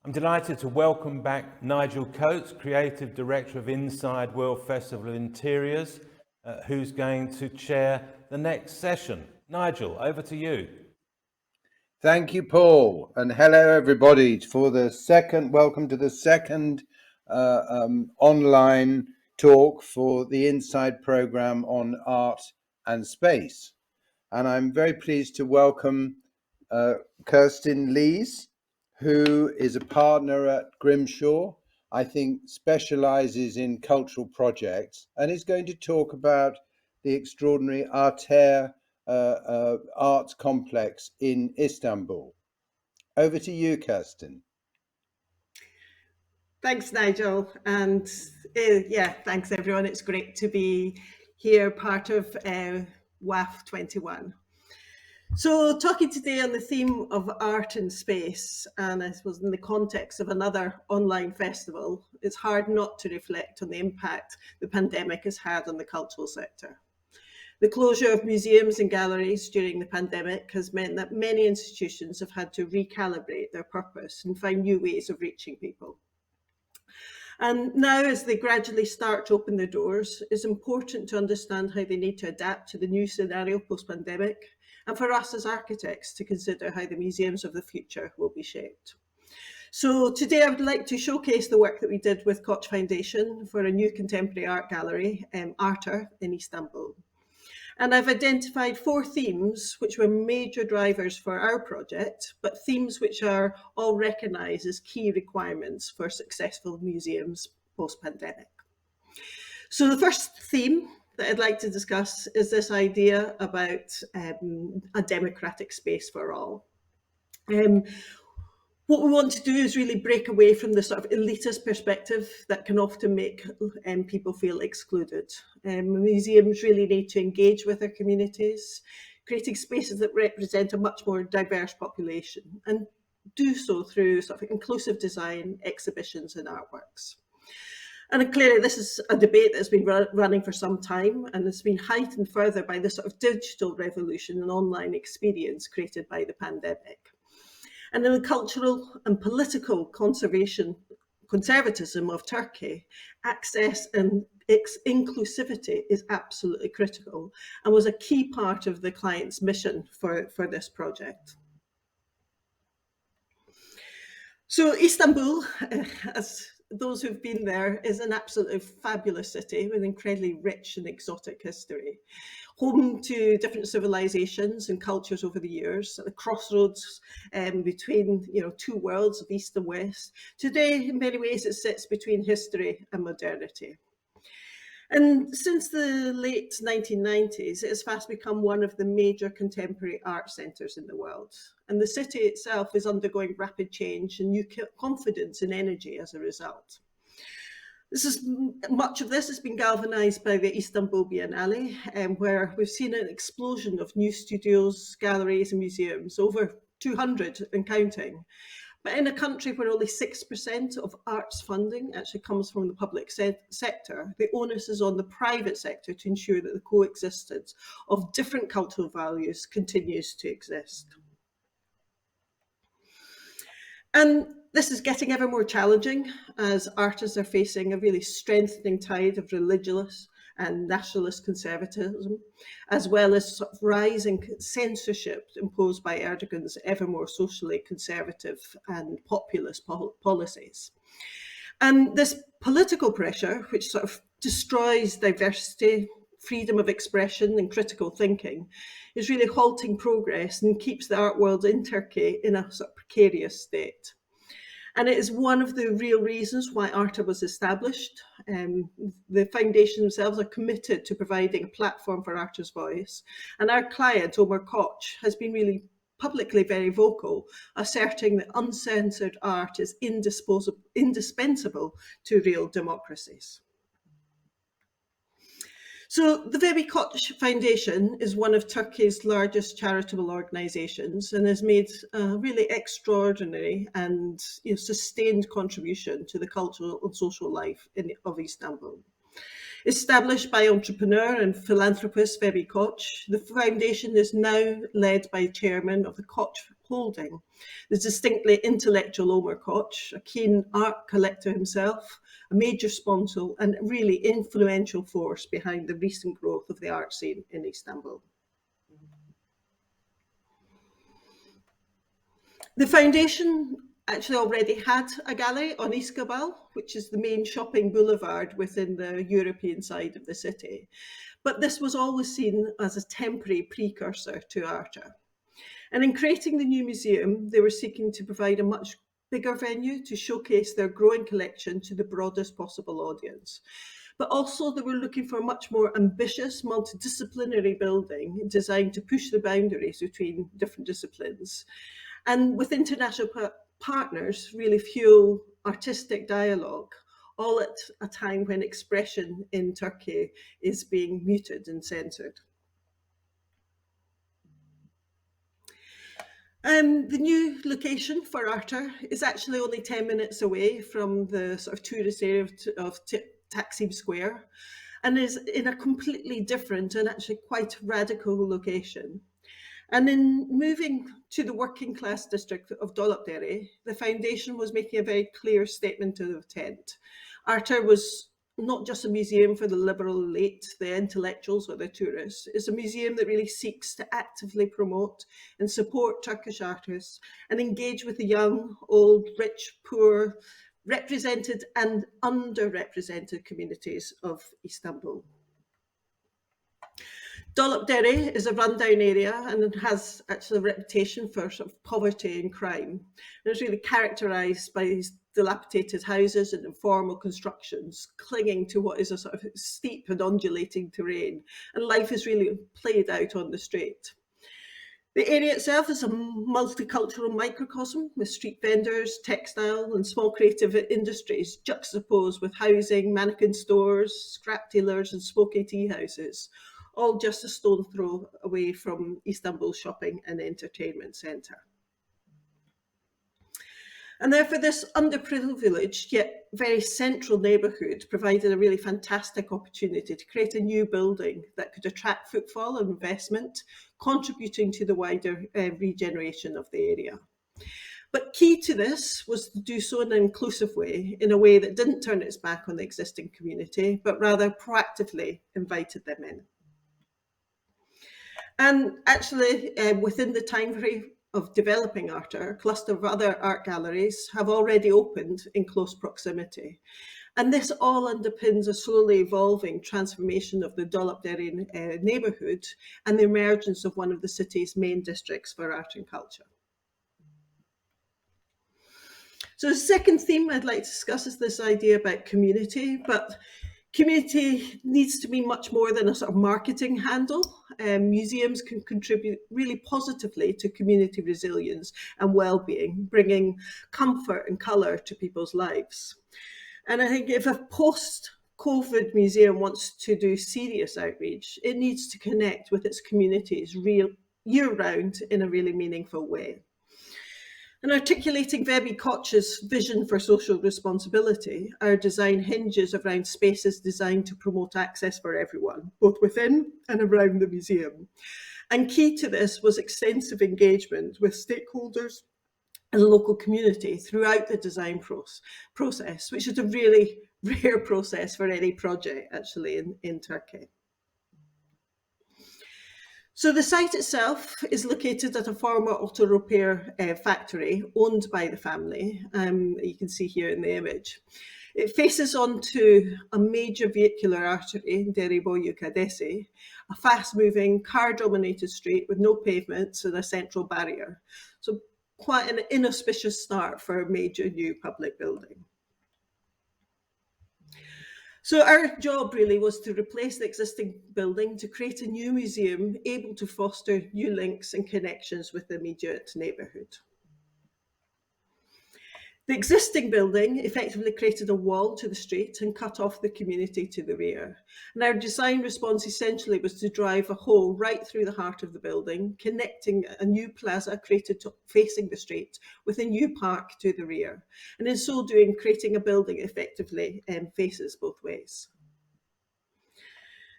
I'm delighted to welcome back Nigel Coates, Creative Director of Inside World Festival Interiors, who's going to chair the next session. Nigel, over to you. Thank you, Paul, and hello everybody for the second. Welcome to the second online talk for the Inside program on art and space. And I'm very pleased to welcome Kirsten Lees, who is a partner at Grimshaw, I think specializes in cultural projects, and is going to talk about the extraordinary Arter arts complex in Istanbul. Over to you, Kirsten. Thanks, Nigel. And thanks everyone. It's great to be here, part of WAF 21. So talking today on the theme of art and space, and I suppose in the context of another online festival, it's hard not to reflect on the impact the pandemic has had on the cultural sector. The closure of museums and galleries during the pandemic has meant that many institutions have had to recalibrate their purpose and find new ways of reaching people. And now, as they gradually start to open their doors, it's important to understand how they need to adapt to the new scenario post-pandemic, and for us as architects to consider how the museums of the future will be shaped. So today I would like to showcase the work that we did with Koç Foundation for a new contemporary art gallery, Arter, in Istanbul. And I've identified 4 themes which were major drivers for our project, but themes which are all recognised as key requirements for successful museums post-pandemic. So the first theme that I'd like to discuss is this idea about a democratic space for all. What we want to do is really break away from the sort of elitist perspective that can often make people feel excluded. Museums really need to engage with their communities, creating spaces that represent a much more diverse population, and do so through sort of inclusive design, exhibitions and artworks. And clearly this is a debate that's been running for some time, and it's been heightened further by the sort of digital revolution and online experience created by the pandemic. And in the cultural and political conservatism of Turkey, access and inclusivity is absolutely critical and was a key part of the client's mission for this project. So Istanbul, as those who've been there, is an absolutely fabulous city with incredibly rich and exotic history. Home to different civilizations and cultures over the years, at the crossroads between 2 worlds of East and West. Today, in many ways, it sits between history and modernity. And since the late 1990s, it has fast become one of the major contemporary art centres in the world. And the city itself is undergoing rapid change and new confidence and energy as a result. Much of this has been galvanised by the Istanbul Biennale, where we've seen an explosion of new studios, galleries and museums, over 200 and counting. But in a country where only 6% of arts funding actually comes from the public sector, the onus is on the private sector to ensure that the coexistence of different cultural values continues to exist. And this is getting ever more challenging as artists are facing a really strengthening tide of religious and nationalist conservatism, as well as sort of rising censorship imposed by Erdogan's ever more socially conservative and populist policies. And this political pressure, which sort of destroys diversity, freedom of expression and critical thinking, is really halting progress and keeps the art world in Turkey in a sort of precarious state. And it is one of the real reasons why Arter was established. The foundation themselves are committed to providing a platform for artists' voice. And our client, Omar Koç, has been really publicly very vocal, asserting that uncensored art is indispensable to real democracies. So the Veli Koç Foundation is one of Turkey's largest charitable organisations and has made a really extraordinary and sustained contribution to the cultural and social life of Istanbul. Established by entrepreneur and philanthropist Webby Koch, the foundation is now led by chairman of the Koch Holding, the distinctly intellectual Omar Koch, a keen art collector himself, a major sponsor and really influential force behind the recent growth of the art scene in Istanbul. The foundation actually already had a gallery on Iskabal, which is the main shopping boulevard within the European side of the city. But this was always seen as a temporary precursor to Arta. And in creating the new museum, they were seeking to provide a much bigger venue to showcase their growing collection to the broadest possible audience. But also they were looking for a much more ambitious, multidisciplinary building designed to push the boundaries between different disciplines. And with international partners, really fuel artistic dialogue, all at a time when expression in Turkey is being muted and censored. The new location for Arta is actually only 10 minutes away from the sort of tourist area of Taksim Square, and is in a completely different and actually quite radical location. And in moving to the working class district of Dolapdere, the foundation was making a very clear statement of intent. Arta was not just a museum for the liberal elite, the intellectuals or the tourists. It's a museum that really seeks to actively promote and support Turkish artists and engage with the young, old, rich, poor, represented and underrepresented communities of Istanbul. Dolapdere is a rundown area and it has actually a reputation for sort of poverty and crime. And it's really characterised by these dilapidated houses and informal constructions clinging to what is a sort of steep and undulating terrain. And life is really played out on the street. The area itself is a multicultural microcosm with street vendors, textile and small creative industries juxtaposed with housing, mannequin stores, scrap dealers and smoky tea houses, all just a stone throw away from Istanbul's shopping and entertainment centre. And therefore this underprivileged yet very central neighbourhood provided a really fantastic opportunity to create a new building that could attract footfall and investment, contributing to the wider regeneration of the area. But key to this was to do so in an inclusive way, in a way that didn't turn its back on the existing community, but rather proactively invited them in. And actually, within the time frame of developing Arta, a cluster of other art galleries have already opened in close proximity. And this all underpins a slowly evolving transformation of the Dolapdere neighbourhood and the emergence of one of the city's main districts for art and culture. So the second theme I'd like to discuss is this idea about community, but community needs to be much more than a sort of marketing handle. Museums can contribute really positively to community resilience and well-being, bringing comfort and colour to people's lives. And I think if a post-COVID museum wants to do serious outreach, it needs to connect with its communities year-round in a really meaningful way. And articulating Webby Koch's vision for social responsibility, our design hinges around spaces designed to promote access for everyone, both within and around the museum. And key to this was extensive engagement with stakeholders and the local community throughout the design process, which is a really rare process for any project actually in Turkey. So the site itself is located at a former auto repair factory owned by the family. You can see here in the image. It faces onto a major vehicular artery, Dereboyu Kadesi, a fast-moving, car-dominated street with no pavements and a central barrier. So quite an inauspicious start for a major new public building. So our job really was to replace the existing building to create a new museum able to foster new links and connections with the immediate neighbourhood. The existing building effectively created a wall to the street and cut off the community to the rear. And our design response essentially was to drive a hole right through the heart of the building, connecting a new plaza created facing the street with a new park to the rear. And in so doing, creating a building effectively faces both ways.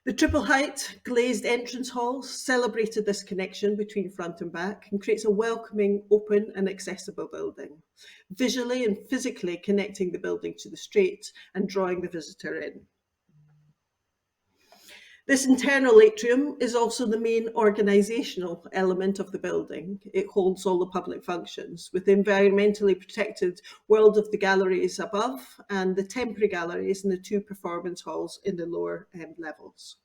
The triple height glazed entrance halls celebrated this connection between front and back and creates a welcoming, open and accessible building, visually and physically connecting the building to the street and drawing the visitor in. This internal atrium is also the main organisational element of the building. It holds all the public functions, with the environmentally protected world of the galleries above and the temporary galleries and the two performance halls in the lower levels.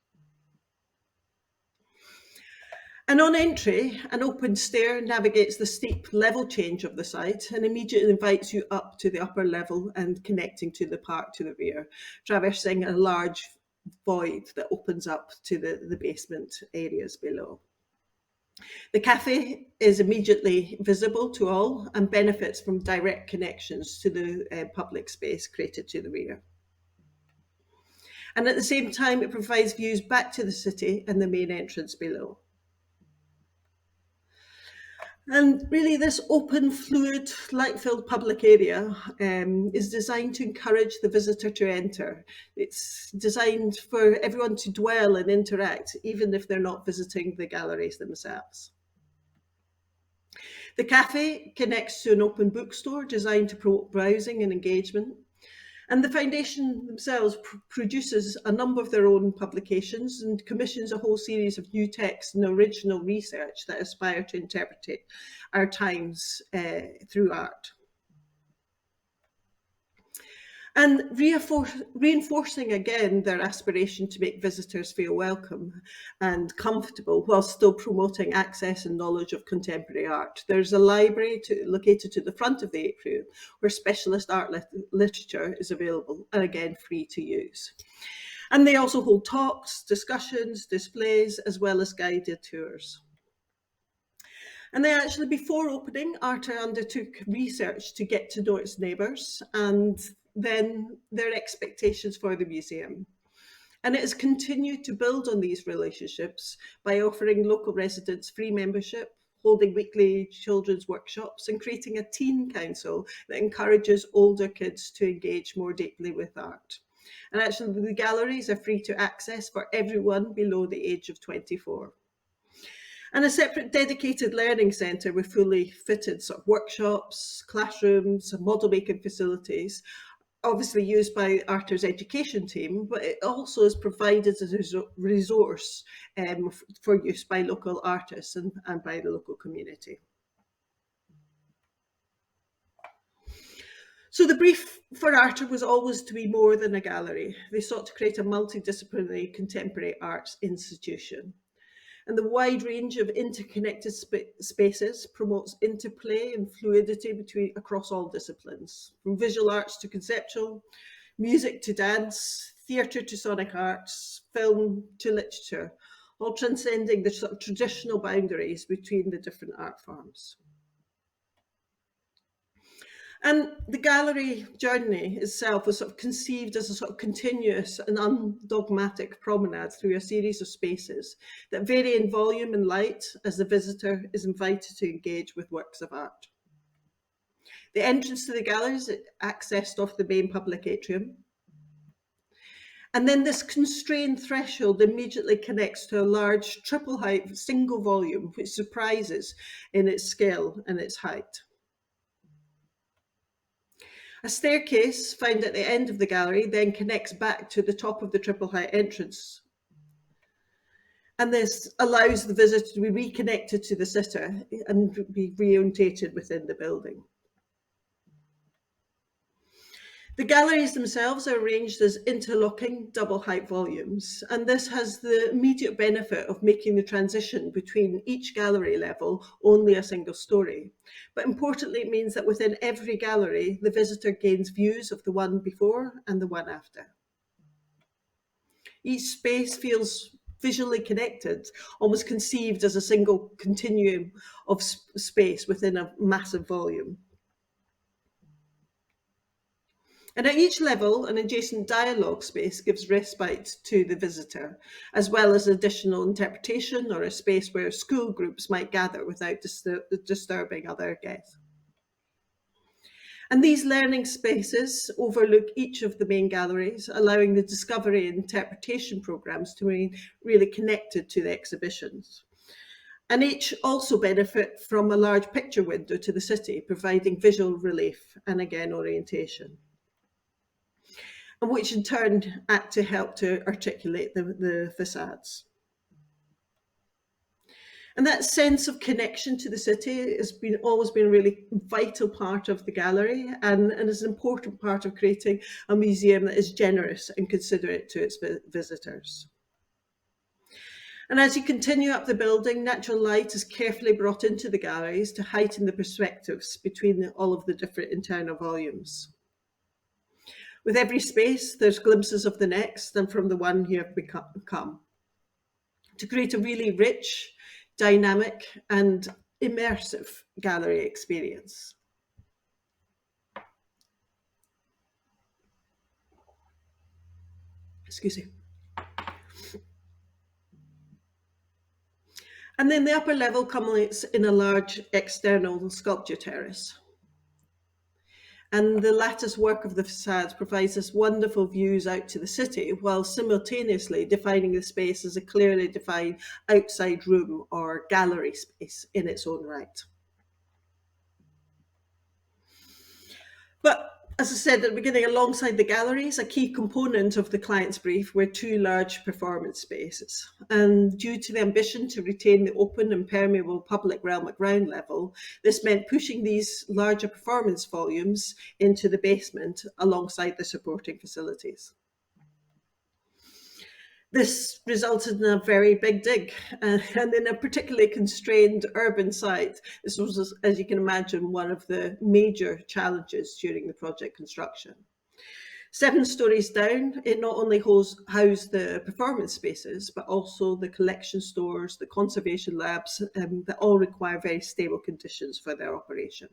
And on entry, an open stair navigates the steep level change of the site and immediately invites you up to the upper level and connecting to the park to the rear, traversing a large void that opens up to the basement areas below. The cafe is immediately visible to all and benefits from direct connections to the public space created to the rear. And at the same time, it provides views back to the city and the main entrance below. And really, this open, fluid, light-filled public area is designed to encourage the visitor to enter. It's designed for everyone to dwell and interact, even if they're not visiting the galleries themselves. The cafe connects to an open bookstore designed to promote browsing and engagement. And the foundation themselves produces a number of their own publications and commissions a whole series of new texts and original research that aspire to interpret our times through art. And reinforcing again their aspiration to make visitors feel welcome and comfortable while still promoting access and knowledge of contemporary art. There's a library located to the front of the atrium where specialist art literature is available and again free to use. And they also hold talks, discussions, displays, as well as guided tours. And they actually, before opening, Arta undertook research to get to know its neighbours and then their expectations for the museum. And it has continued to build on these relationships by offering local residents free membership, holding weekly children's workshops and creating a teen council that encourages older kids to engage more deeply with art. And actually the galleries are free to access for everyone below the age of 24. And a separate dedicated learning centre with fully fitted sort of workshops, classrooms, model making facilities, obviously used by Arta's education team, but it also is provided as a resource for use by local artists and by the local community. So the brief for Arta was always to be more than a gallery. They sought to create a multidisciplinary contemporary arts institution. And the wide range of interconnected spaces promotes interplay and fluidity across all disciplines, from visual arts to conceptual, music to dance, theatre to sonic arts, film to literature, all transcending the sort of traditional boundaries between the different art forms. And the gallery journey itself was sort of conceived as a sort of continuous and undogmatic promenade through a series of spaces that vary in volume and light as the visitor is invited to engage with works of art. The entrance to the galleries is accessed off the main public atrium. And then this constrained threshold immediately connects to a large triple height single volume, which surprises in its scale and its height. A staircase found at the end of the gallery then connects back to the top of the triple height entrance. And this allows the visitor to be reconnected to the sitter and be reorientated within the building. The galleries themselves are arranged as interlocking double height volumes, and this has the immediate benefit of making the transition between each gallery level only a single story. But importantly, it means that within every gallery, the visitor gains views of the one before and the one after. Each space feels visually connected, almost conceived as a single continuum of space within a massive volume. And at each level, an adjacent dialogue space gives respite to the visitor, as well as additional interpretation or a space where school groups might gather without disturbing other guests. And these learning spaces overlook each of the main galleries, allowing the discovery and interpretation programs to remain really connected to the exhibitions. And each also benefit from a large picture window to the city, providing visual relief and again orientation, and which in turn act to help to articulate the facades. And that sense of connection to the city has always been a really vital part of the gallery, and is an important part of creating a museum that is generous and considerate to its visitors. And as you continue up the building, natural light is carefully brought into the galleries to heighten the perspectives between all of the different internal volumes. With every space, there's glimpses of the next and from the one you have become, to create a really rich, dynamic and immersive gallery experience. Excuse me. And then the upper level culminates in a large external sculpture terrace. And the lattice work of the facades provides us wonderful views out to the city, while simultaneously defining the space as a clearly defined outside room or gallery space in its own right. But as I said at the beginning, alongside the galleries, a key component of the client's brief were two large performance spaces. And due to the ambition to retain the open and permeable public realm at ground level, this meant pushing these larger performance volumes into the basement alongside the supporting facilities. This resulted in a very big dig, and in a particularly constrained urban site. This was, as you can imagine, one of the major challenges during the project construction. 7 stories down, it not only housed the performance spaces, but also the collection stores, the conservation labs, that all require very stable conditions for their operation.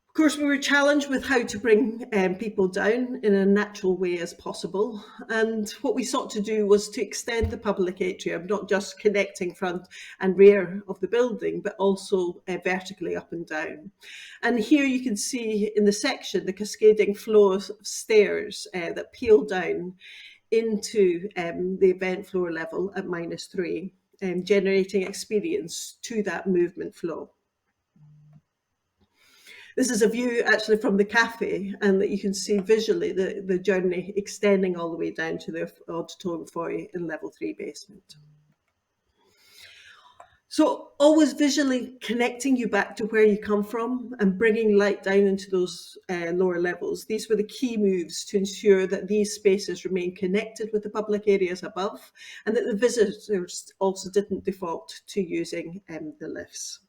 Of course, we were challenged with how to bring people down in a natural way as possible. And what we sought to do was to extend the public atrium, not just connecting front and rear of the building, but also vertically up and down. And here you can see in the section the cascading flow of stairs that peel down into the event floor level at -3, generating experience to that movement flow. This is a view actually from the cafe, and that you can see visually the journey extending all the way down to the auditorium foyer in level 3 basement. So always visually connecting you back to where you come from and bringing light down into those lower levels. These were the key moves to ensure that these spaces remain connected with the public areas above, and that the visitors also didn't default to using the lifts.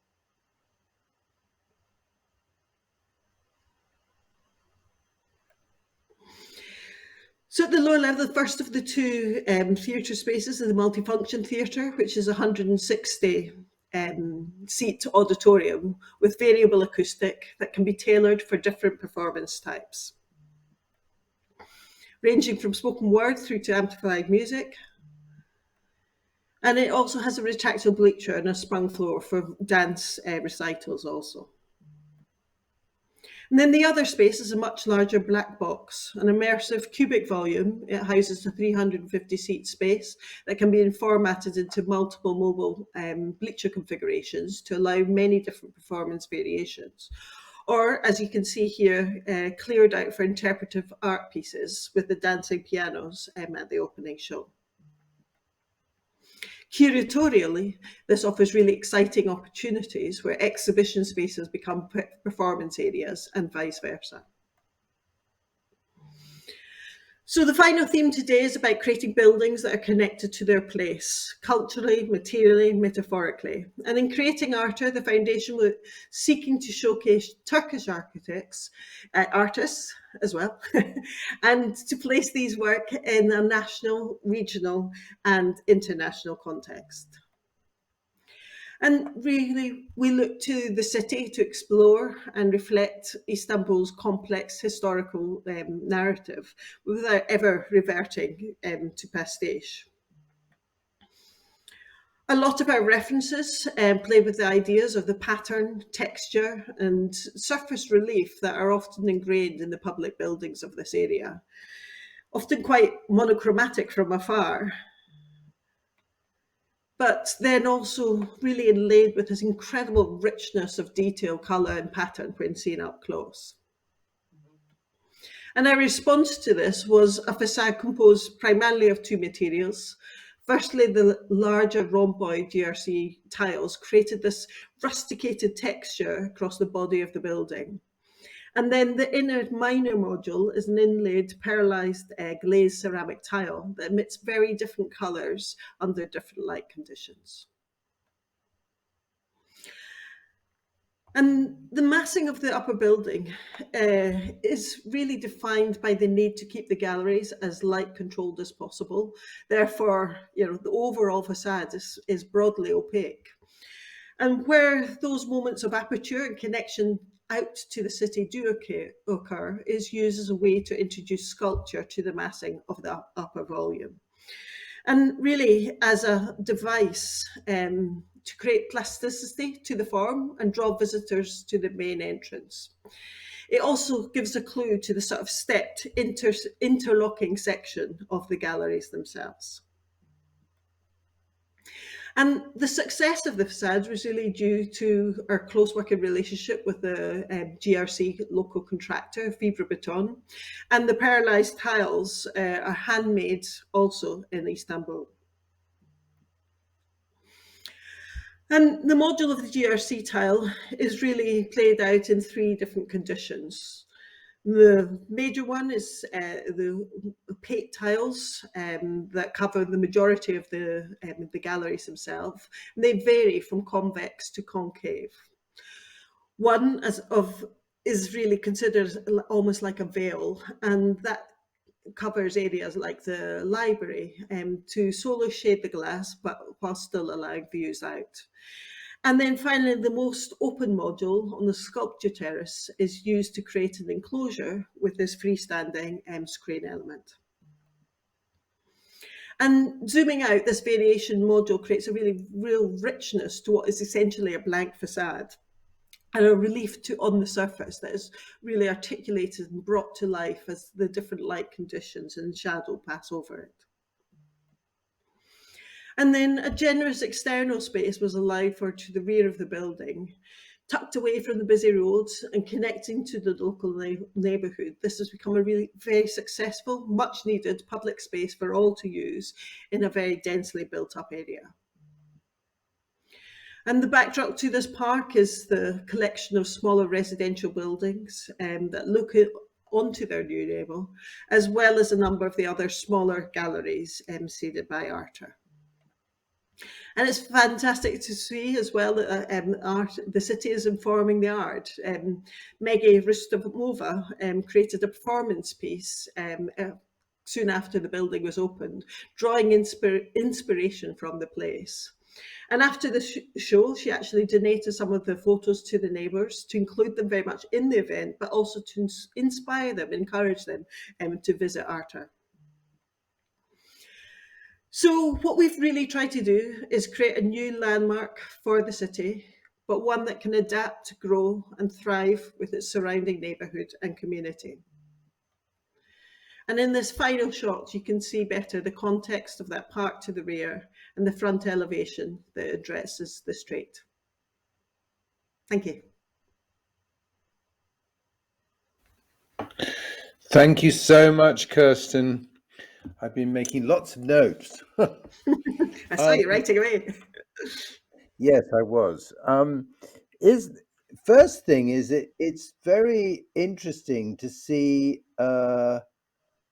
So at the lower level, the first of the 2 theatre spaces is the multifunction theatre, which is a 160 seat auditorium with variable acoustic that can be tailored for different performance types, ranging from spoken word through to amplified music. And it also has a retractable bleacher and a sprung floor for dance recitals also. And then the other space is a much larger black box, an immersive cubic volume. It houses a 350-seat space that can be formatted into multiple mobile bleacher configurations to allow many different performance variations. Or, as you can see here, cleared out for interpretive art pieces with the dancing pianos at the opening show. Curatorially, this offers really exciting opportunities where exhibition spaces become performance areas and vice versa. So the final theme today is about creating buildings that are connected to their place, culturally, materially, metaphorically. And in creating Arta, the foundation was seeking to showcase Turkish artists as well, and to place these work in a national, regional, and international context. And really, we look to the city to explore and reflect Istanbul's complex historical narrative without ever reverting to pastiche. A lot of our references play with the ideas of the pattern, texture, and surface relief that are often ingrained in the public buildings of this area, often quite monochromatic from afar, but then also really inlaid with this incredible richness of detail, colour, and pattern when seen up close. And our response to this was a facade composed primarily of two materials. Firstly, the larger rhomboid GRC tiles created this rusticated texture across the body of the building. And then the inner minor module is an inlaid pearlized glazed ceramic tile that emits very different colours under different light conditions. And the massing of the upper building is really defined by the need to keep the galleries as light controlled as possible. Therefore, the overall facade is broadly opaque. And where those moments of aperture and connection out to the city do occur is used as a way to introduce sculpture to the massing of the upper volume. And really as a device to create plasticity to the form and draw visitors to the main entrance. It also gives a clue to the sort of stepped interlocking section of the galleries themselves. And the success of the facades was really due to our close working relationship with the GRC local contractor, Vivre Beton, and the pearlized tiles are handmade also in Istanbul. And the module of the GRC tile is really played out in three different conditions. The major one is the opaque tiles that cover the majority of the galleries themselves. And they vary from convex to concave. One is really considered almost like a veil, and that covers areas like the library to solely shade the glass, but while still allowing views out. And then finally, the most open module on the sculpture terrace is used to create an enclosure with this freestanding screen element. And zooming out, this variation module creates a real richness to what is essentially a blank facade, and a relief on the surface that is really articulated and brought to life as the different light conditions and shadow pass over it. And then a generous external space was allowed to the rear of the building, tucked away from the busy roads and connecting to the local neighbourhood. This has become a really very successful, much needed public space for all to use in a very densely built up area. And the backdrop to this park is the collection of smaller residential buildings that look onto their new neighbour, as well as a number of the other smaller galleries seeded by Arter. And it's fantastic to see as well that the city is informing the art. Megi Rustamova created a performance piece soon after the building was opened, drawing inspiration from the place. And after the show, she actually donated some of the photos to the neighbours to include them very much in the event, but also to inspire them, encourage them to visit Arter. So what we've really tried to do is create a new landmark for the city, but one that can adapt, grow and thrive with its surrounding neighbourhood and community. And in this final shot, you can see better the context of that park to the rear and the front elevation that addresses the street. Thank you. Thank you so much, Kirsten. I've been making lots of notes. I saw you writing away. Yes, I was. First thing is it's very interesting to see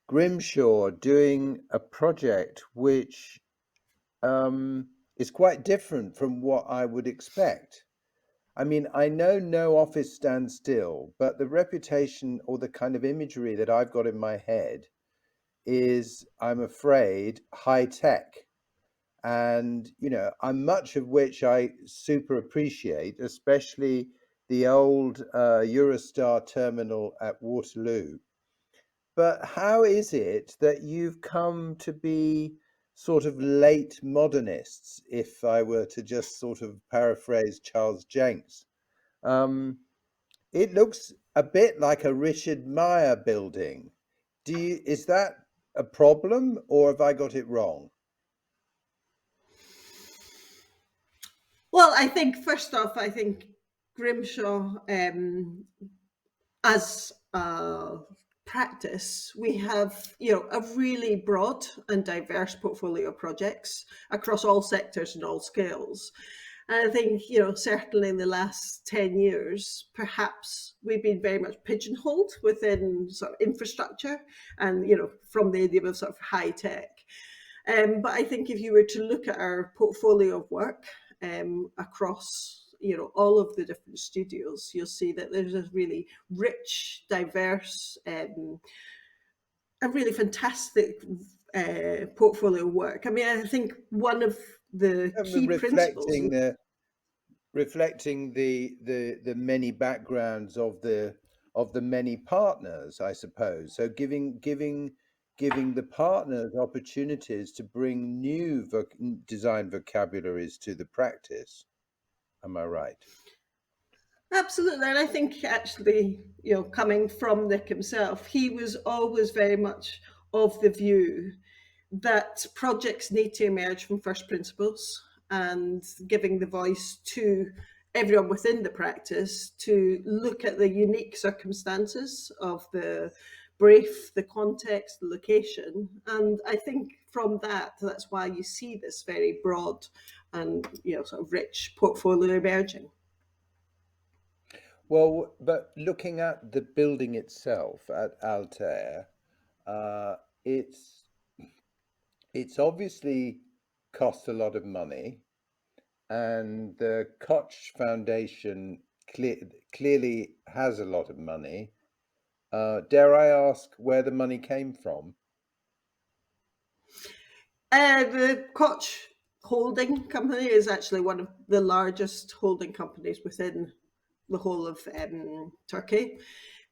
Grimshaw doing a project which is quite different from what I would expect. I mean, I know no office stands still, but the reputation or the kind of imagery that I've got in my head is, I'm afraid, high tech. And, much of which I super appreciate, especially the old Eurostar terminal at Waterloo. But how is it that you've come to be sort of late modernists, if I were to just sort of paraphrase Charles Jenks. It looks a bit like a Richard Meyer building. Is that a problem, or have I got it wrong? Well, I think first off, I think Grimshaw, as a practice, we have a really broad and diverse portfolio of projects across all sectors and all scales. And I think, certainly in the last 10 years, perhaps we've been very much pigeonholed within sort of infrastructure and, from the idea of sort of high tech. But I think if you were to look at our portfolio of work across all of the different studios, you'll see that there's a really rich, diverse, a really fantastic portfolio of work. I mean, I think one of the key principles. Reflecting the many backgrounds of the many partners, I suppose. So giving the partners opportunities to bring new design vocabularies to the practice. Am I right? Absolutely, and I think actually, coming from Nick himself, he was always very much of the view that projects need to emerge from first principles and giving the voice to everyone within the practice to look at the unique circumstances of the brief, the context, the location. And I think from that's why you see this very broad and sort of rich portfolio emerging. Well, but looking at the building itself at Altair, it's obviously cost a lot of money, and the Koch Foundation clearly has a lot of money. Dare I ask where the money came from? The Koch holding company is actually one of the largest holding companies within the whole of Turkey.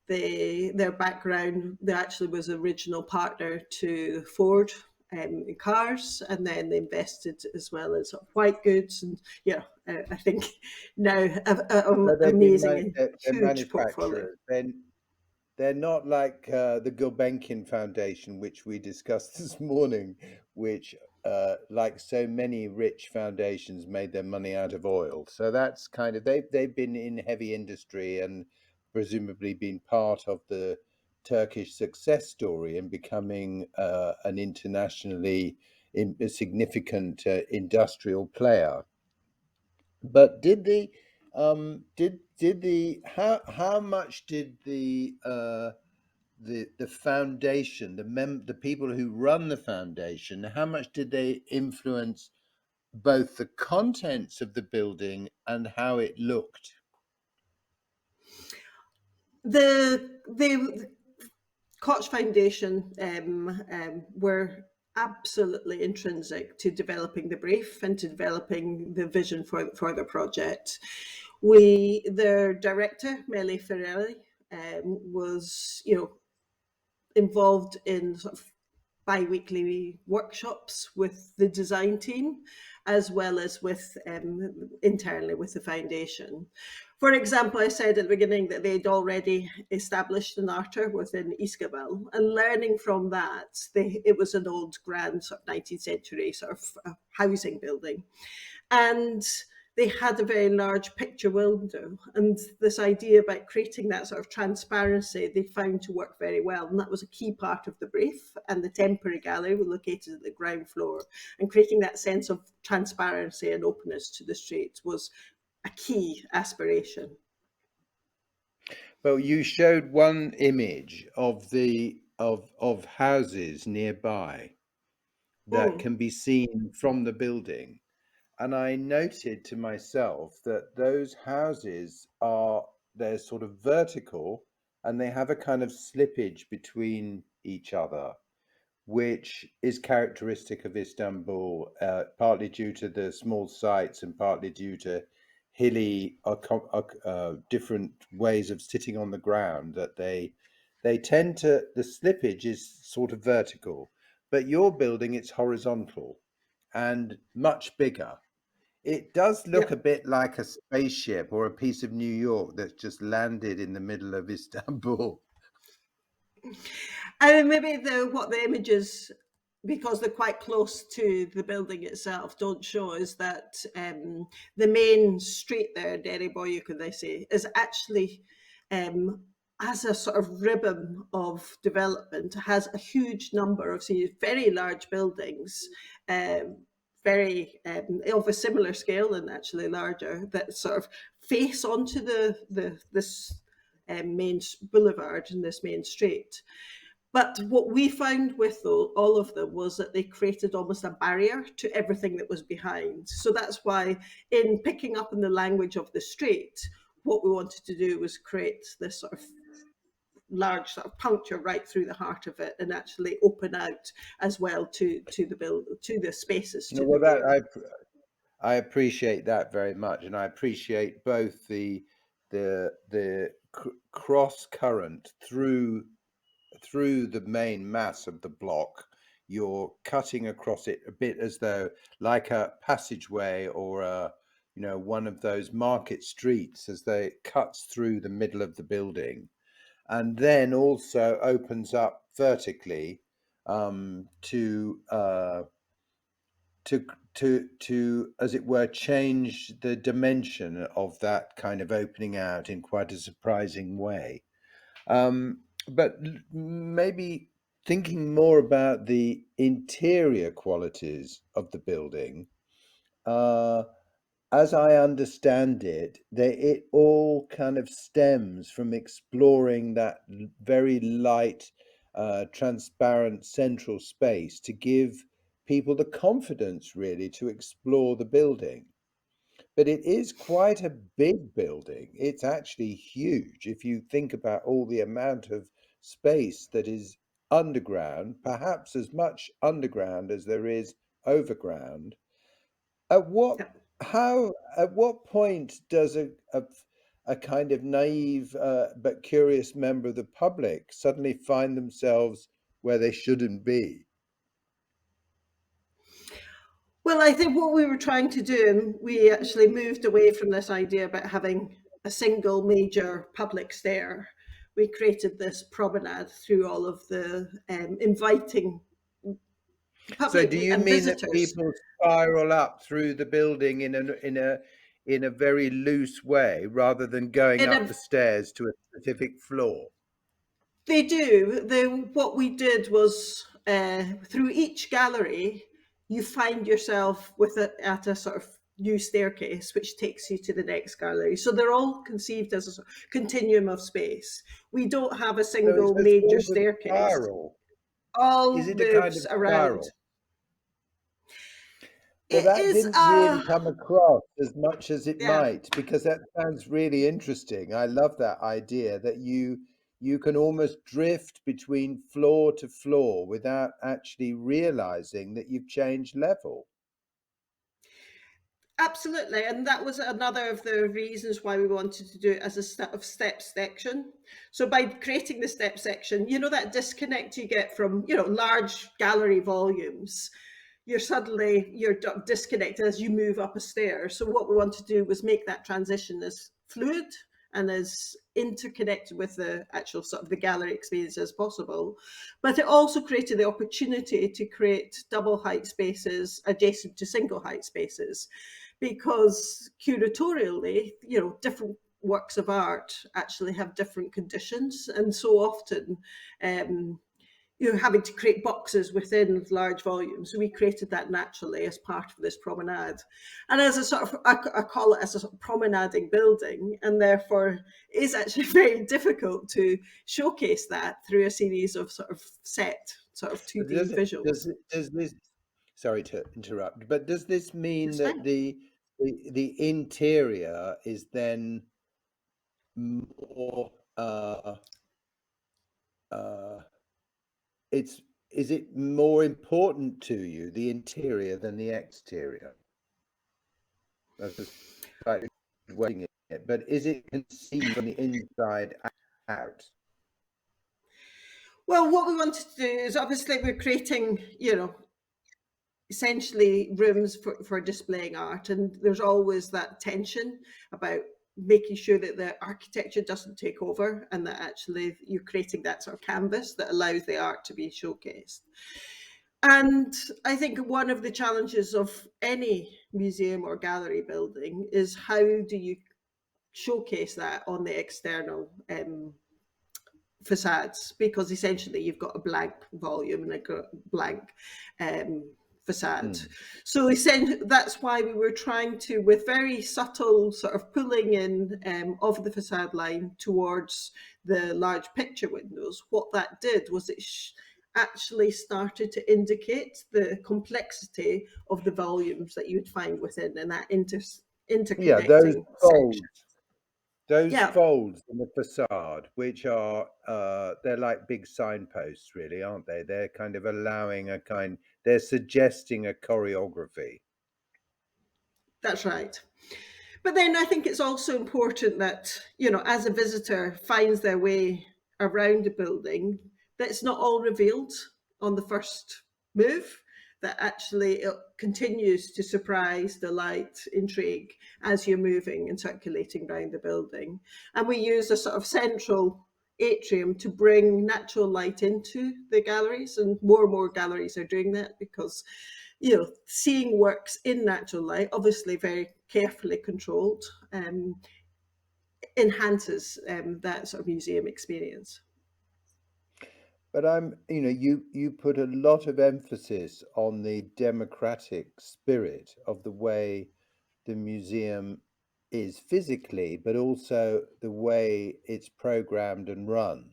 Their background, they actually was original partner to Ford in cars, and then they invested as well as sort of white goods, and I think now So amazing and they're huge portfolio. manufacturers. They're not like the Gulbenkian Foundation, which we discussed this morning, which, like so many rich foundations, made their money out of oil. So that's kind of they've been in heavy industry and presumably been part of the Turkish success story and becoming an internationally significant industrial player. But did the how much did the foundation, the people who run the foundation, how much did they influence both the contents of the building and how it looked? The Koch Foundation were absolutely intrinsic to developing the brief and to developing the vision for the project. Their director, Meli Ferrelli, was involved in sort of bi-weekly workshops with the design team, as well as with internally with the foundation. For example, I said at the beginning that they'd already established an arter within Iskabel, and learning from that, it was an old grand sort of 19th century sort of housing building. And they had a very large picture window, and this idea about creating that sort of transparency they found to work very well, and that was a key part of the brief. And the temporary gallery was located at the ground floor, and creating that sense of transparency and openness to the street was a key aspiration. Well, you showed one image of of houses nearby that can be seen from the building. And I noted to myself that those houses they're sort of vertical and they have a kind of slippage between each other, which is characteristic of Istanbul, partly due to the small sites and partly due to hilly, different ways of sitting on the ground, that they tend to, the slippage is sort of vertical. but your building, it's horizontal and much bigger. It does look Yeah. a bit like a spaceship or a piece of New York that's just landed in the middle of Istanbul. And maybe what the images, because they're quite close to the building itself, don't show is that the main street there, Derry Boyuka, they say, is actually has a sort of ribbon of development, has a huge number of very large buildings, very of a similar scale and actually larger, that sort of face onto this main boulevard and this main street. But what we found with all of them was that they created almost a barrier to everything that was behind. So that's why, in picking up in the language of the street, what we wanted to do was create this sort of large sort of puncture right through the heart of it, and actually open out as well to the spaces to the Well, that rear. I appreciate that very much, and I appreciate both the cross current through the main mass of the block. You're cutting across it a bit as though like a passageway or one of those market streets, as they cuts through the middle of the building, and then also opens up vertically to as it were change the dimension of that kind of opening out in quite a surprising way. But maybe thinking more about the interior qualities of the building, uh, as I understand it, it all kind of stems from exploring that very light, transparent central space to give people the confidence really to explore the building. But it is quite a big building. It's actually huge if you think about all the amount of space that is underground, perhaps as much underground as there is overground. At what Yeah. at what point does a kind of naive but curious member of the public suddenly find themselves where they shouldn't be? Well, I think what we were trying to do, and we actually moved away from this idea about having a single major public stair. We created this promenade through all of the inviting So do public you and mean that visitors people spiral up through the building in a very loose way rather than going in up a the stairs to a specific floor? They do. What we did was through each gallery, you find yourself at a sort of new staircase, which takes you to the next gallery. So they're all conceived as a sort of continuum of space. We don't have a So it's single a major sort of staircase. spiral. Is All it a kind of moves around. spiral? Well, It that is didn't really come across as much as it yeah. might, because that sounds really interesting. I love that idea that you can almost drift between floor to floor without actually realizing that you've changed level. Absolutely, and that was another of the reasons why we wanted to do it as a step section. So by creating the step section, that disconnect you get from large gallery volumes, you're disconnected as you move up a stair. So what we want to do was make that transition as fluid and as interconnected with the actual sort of the gallery experience as possible. But it also created the opportunity to create double height spaces adjacent to single height spaces, because curatorially, different works of art actually have different conditions, and so often you're having to create boxes within large volumes. So we created that naturally as part of this promenade. And as a sort of, I call it as a sort of promenading building, and therefore it is actually very difficult to showcase that through a series of sort of set, sort of But 2D visuals. does this, sorry to interrupt, but does this mean It's that fine. the interior is then more uh, it's is it more important to you, the interior, than the exterior? That's a slightly weighing it, but is it conceived from the inside out? Well, what we wanted to do is obviously we're creating, essentially rooms for displaying art, and there's always that tension about making sure that the architecture doesn't take over and that actually you're creating that sort of canvas that allows the art to be showcased. And I think one of the challenges of any museum or gallery building is how do you showcase that on the external facades, because essentially you've got a blank volume and a blank facade. So essentially that's why we were trying to, with very subtle sort of pulling in of the facade line towards the large picture windows, what that did was it actually started to indicate the complexity of the volumes that you would find within, and that Yeah, interconnecting section. those Yeah, folds in the facade, which are they're like big signposts, really, aren't they? They're kind of allowing they're suggesting a choreography. that's right. But then I think it's also important that, as a visitor finds their way around a building, that it's not all revealed on the first move, that actually it continues to surprise, delight, intrigue as you're moving and circulating around the building. And we use a sort of central atrium to bring natural light into the galleries, and more galleries are doing that because seeing works in natural light, obviously very carefully controlled, enhances that sort of museum experience. But you put a lot of emphasis on the democratic spirit of the way the museum is physically, but also the way it's programmed and run.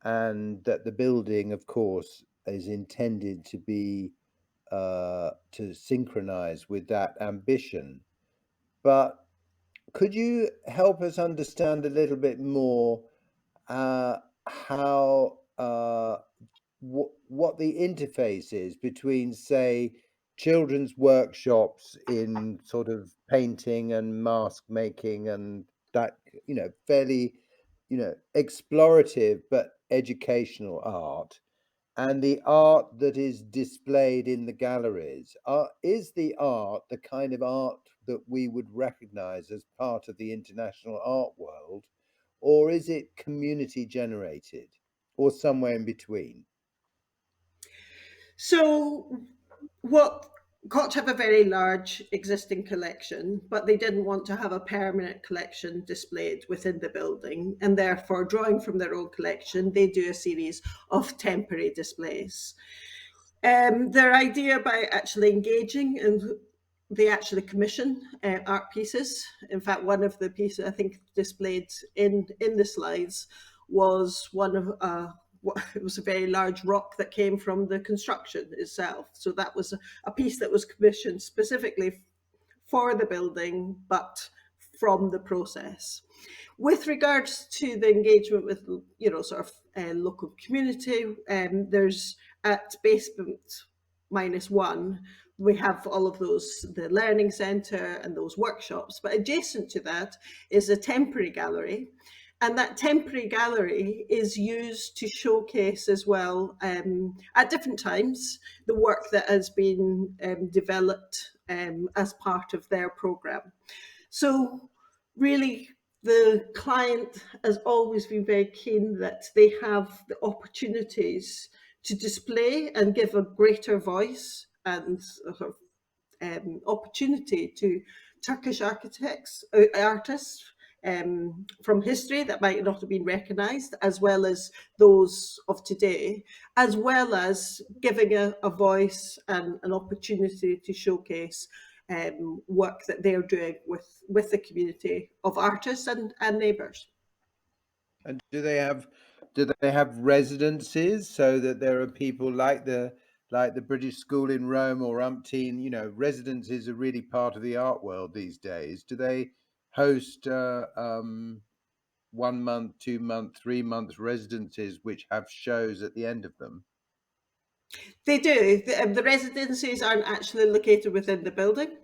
And that the building, of course, is intended to be to synchronize with that ambition. But could you help us understand a little bit more how what the interface is between, say, children's workshops in sort of painting and mask making and that, fairly, explorative but educational art, and the art that is displayed in the galleries? Is the art the kind of art that we would recognize as part of the international art world, or is it community generated, or somewhere in between? So, what Koch have a very large existing collection, but they didn't want to have a permanent collection displayed within the building, and therefore, drawing from their own collection, they do a series of temporary displays. Their idea by actually engaging, and they actually commission art pieces. In fact, one of the pieces I think displayed in the slides was one of it was a very large rock that came from the construction itself. So that was a piece that was commissioned specifically for the building, but from the process. With regards to the engagement with, sort of local community, there's at basement -1, we have all of those, the learning centre and those workshops. But adjacent to that is a temporary gallery. And that temporary gallery is used to showcase as well, at different times, the work that has been developed as part of their programme. So really, the client has always been very keen that they have the opportunities to display and give a greater voice and sort of opportunity to Turkish artists from history that might not have been recognised, as well as those of today, as well as giving a voice and an opportunity to showcase work that they're doing with the community of artists and neighbours. And do they have residencies, so that there are people like the British School in Rome or umpteen, residencies are really part of the art world these days. Do they host 1 month, 2 month, 3 month residencies which have shows at the end of them? They do. The residencies aren't actually located within the building,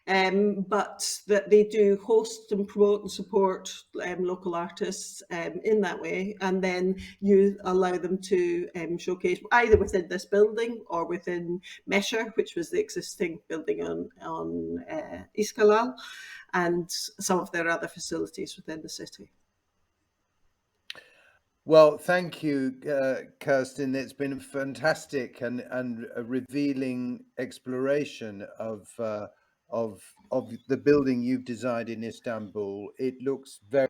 but that they do host and promote and support local artists in that way, and then you allow them to showcase either within this building or within Mesher, which was the existing building on East Kalal, and some of their other facilities within the city. Well, thank you, Kirsten. It's been a fantastic and a revealing exploration of the building you've designed in Istanbul. It looks very.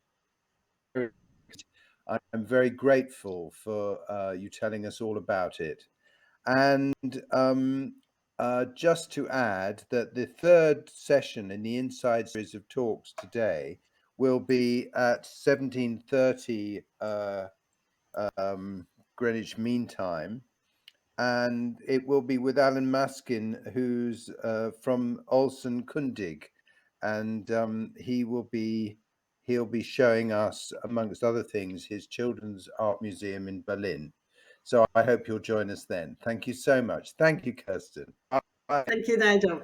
I'm very grateful for you telling us all about it. And just to add that the third session in the Inside series of talks today will be at 17:30 Greenwich Mean Time, and it will be with Alan Maskin, who's from Olsen Kundig, and he'll be showing us, amongst other things, his children's art museum in Berlin. So I hope you'll join us then. Thank you so much. Thank you, Kirsten. Bye. Thank you, Nigel.